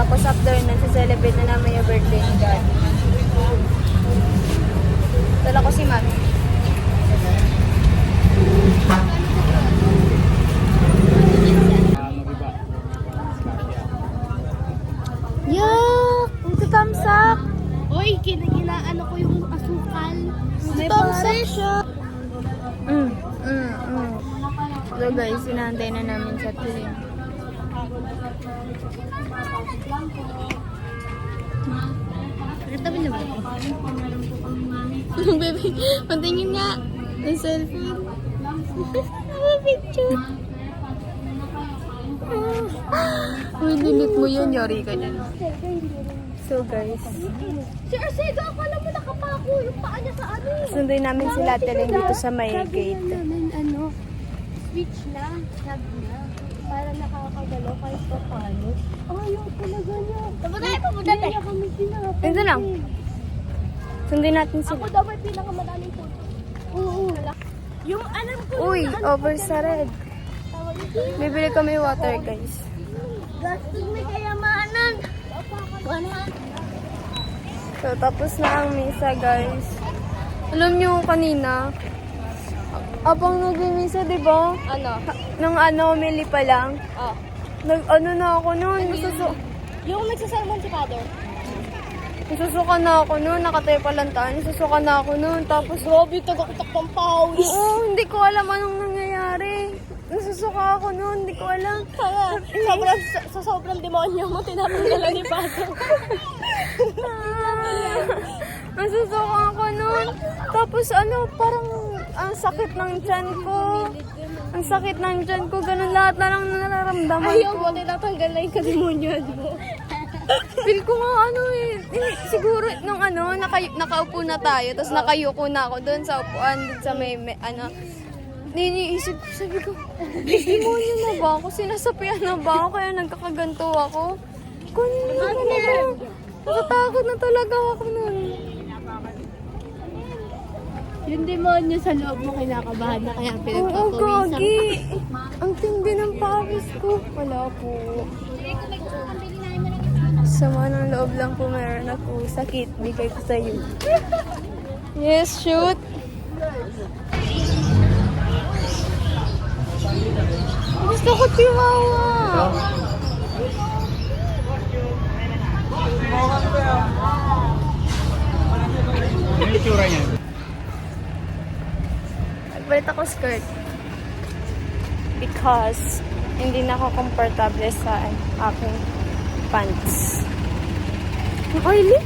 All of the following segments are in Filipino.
Tapos after nun, celebrate na namin yung birthday ni Daddy. Dala ko si Mami. Yuck! Ito tamsak! Uy, kinaano ko yung asukal. May Tamsak siya! So guys, sinantay na namin sa train. Natabi na ba? Baby, patingin nga. Ang cellphone. Picture. Uy, delete mo yun. Yari ka dyan. So guys, Si Arcega, akala mo nakapako yung paa niya sa ano. sunduin namin sila Teleng dito sa may gate. Namin, switch lang, sabi niya. Para nakakagalaw kahit pa paano. Ayaw talaga niya. Tapos tayo pupunta tayo. Hindi kami pinapagod. Ito lang. Sundin natin Ako sila. daw may pinakamadaling po. Oo. Yung alam ko. Uy, over sa red. Bibili kami water guys. Gastos may kayamanan. So, tapos na ang misa, guys. Alam nyo, kanina, abang nag-misa, di ba? Ano? Mili pa lang. Oh. Na ako nun. Yung nagsasalmon si Father. Nasusuka na ako nun. Nakatayo pa lang tayo. Nasusuka na ako nun. Tapos, Grabe, tagakutak ng pawis. oo, hindi ko alam anong nangyayari. Nasusuka ako nun. Hindi ko alam. Sa sobrang demonyo mo, tinatanggalan ni Father. Nasusuka ako nun. Tapos parang ang sakit ng tiyan ko. Ang sakit ng tiyan ko. Ganun lahat na lang nararamdaman Ayaw ko. mo, tinatanggal na yung kademonyo mo. Feel ko nga siguro nung nakaupo na tayo. Tapos nakayuko na ako doon sa upuan. Doon sa may niniisip ko, sabi ko, demonyo na ba ako? Sinasapian na ba ako? Kaya nagkakaganto ako. Kunin na talaga. Natatakot na talaga ako nun. Yung demonyo sa loob mo kinakabahan na kaya Oo, pinagpapawisan. gagi. Ang tindi ng pawis ko. Wala po. Sama ng loob lang po meron ako. Sakit. Bigay ko sa'yo. Yes, shoot. Gusto ko tiwawa. Ano yung tsura niya? Nagpalit ako skirt. Because hindi na ako komportable sa aking pants. Ang oily.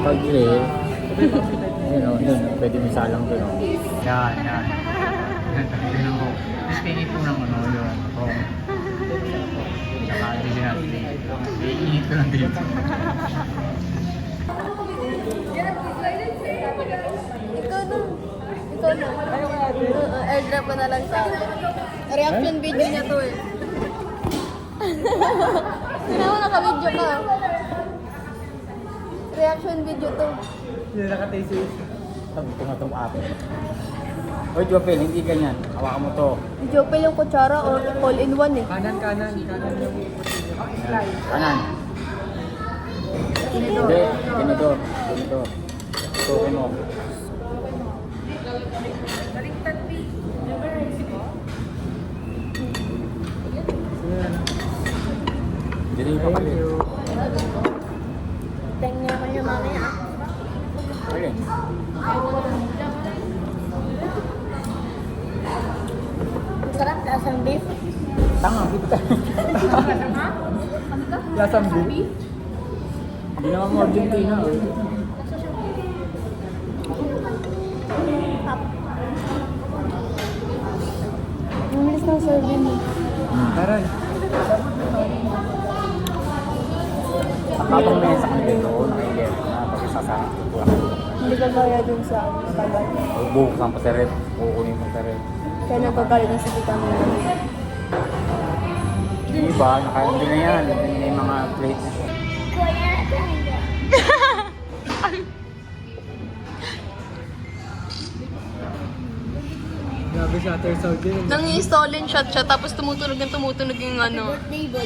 Pag-live, yun, pwede may salang doon. Yan. Yun ang hope. Tapos kainin po ng yun. Tsaka hindi natin. Iinit ko lang dito. Ikaw na. Airdrop ko na lang sa akin. Reaction video niya to eh. Sino mo naka-video ka? Reaction video to. Hindi nakatayo Sabi ko nga itong akin. Oy, Jopel, hindi ganyan. Hawakan mo to. Jopel yung kutsara or all-in-one eh. Kanan yung kanan. Hindi, tinidor. Tukin mo. Dili pa kali. Tingnan ko niya mamaya. Alin? Sarap, lasang beef. Tanga, kita. Lasang beef? Hindi naman mo Argentina. Ang bilis ng serving mo. Taray. Takatong na sa kanila doon, nakikita na pag-isasama ko lang. Hindi ka kaya dun sa tagal. Bukas ang pasaret, kukunin mo pasaret. Kaya nagkagalit ng sakit kami. Iba, nakahindi na yan. May mga plate na siya. Grabe siya, Shutter Sound din. Nang-i-stolen shot siya, tapos tumutunog yung ano. Birthday boy.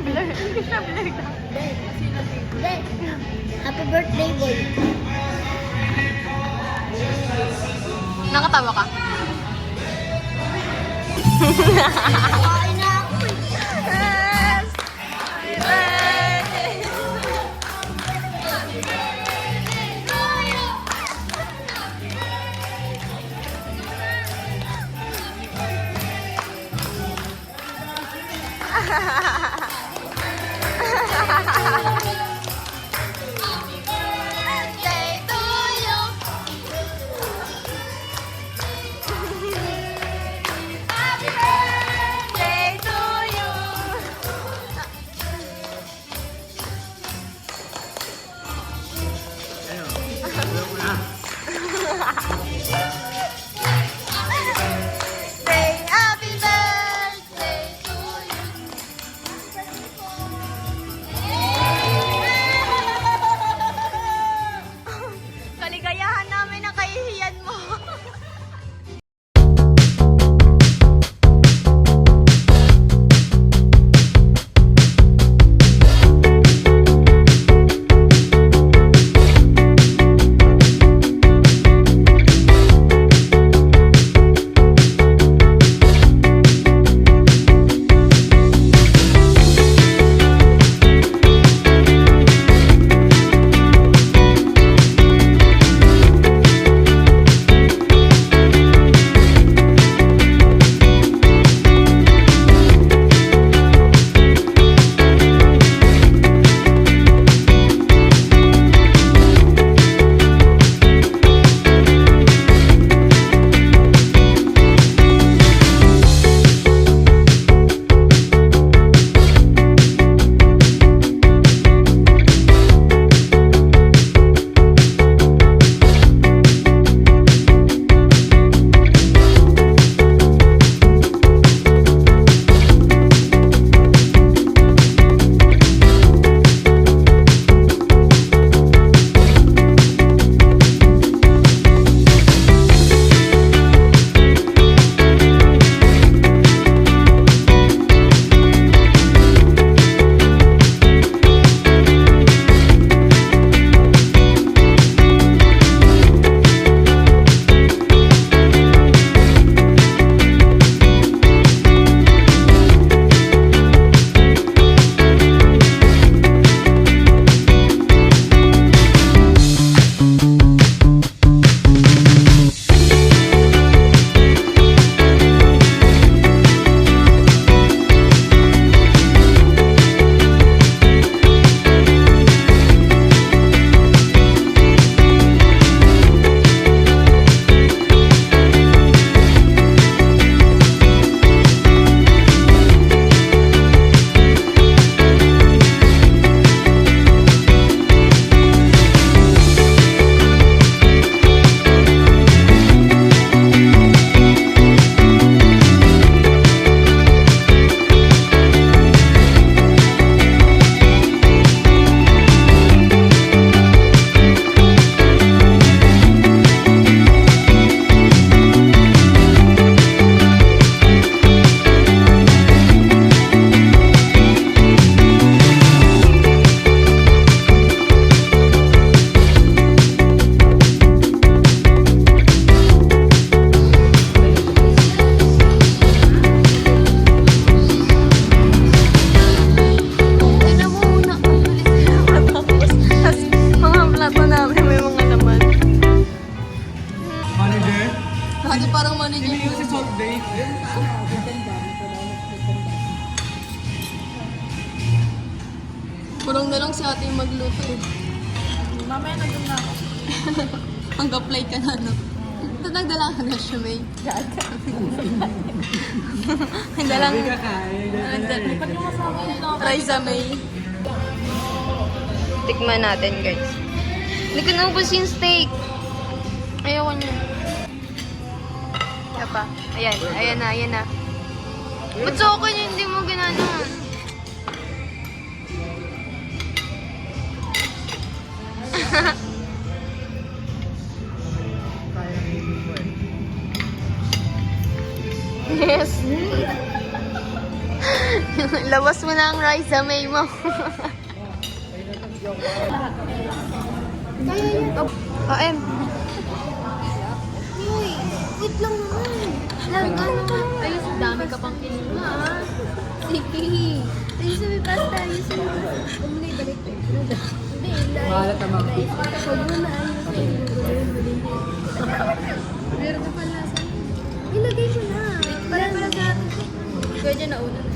Blur. Hindi siya blur. Hindi. Happy birthday boy. Nakatawa ka? Kain na ako eh. Birthday to you. Happy birthday to you. Say happy birthday to you. Ate parang manager. Hindi kasi salt bake. Kurang na lang si ate yung magluto eh. Mamaya na doon na ako. Mag-apply ka na, no? Ito nagdala ka na siya, May. Nagdalang... Ba't yung masama yun ako? Rice May. Tikman natin, guys. Hindi ko naubos yung steak. Ayoko niya. Kaya pa. Ayan, ayan na, ayan na. Ba't sa akin yun, hindi mo ginanon? Yes. Labas mo na ang rice sa may mo. Kaya yun. Kain. Uy, wait lang naman. Ayos, dami ka pang kinuha, ha? Sige. Ayos, may pasta. Ayos, may pasta. Huwag mo na ibalik ko. Hindi, Mahalat naman. huwag mo na ayos. Meron ka pala sa... Ilagay mo na. Para sa atin. Pwede na una.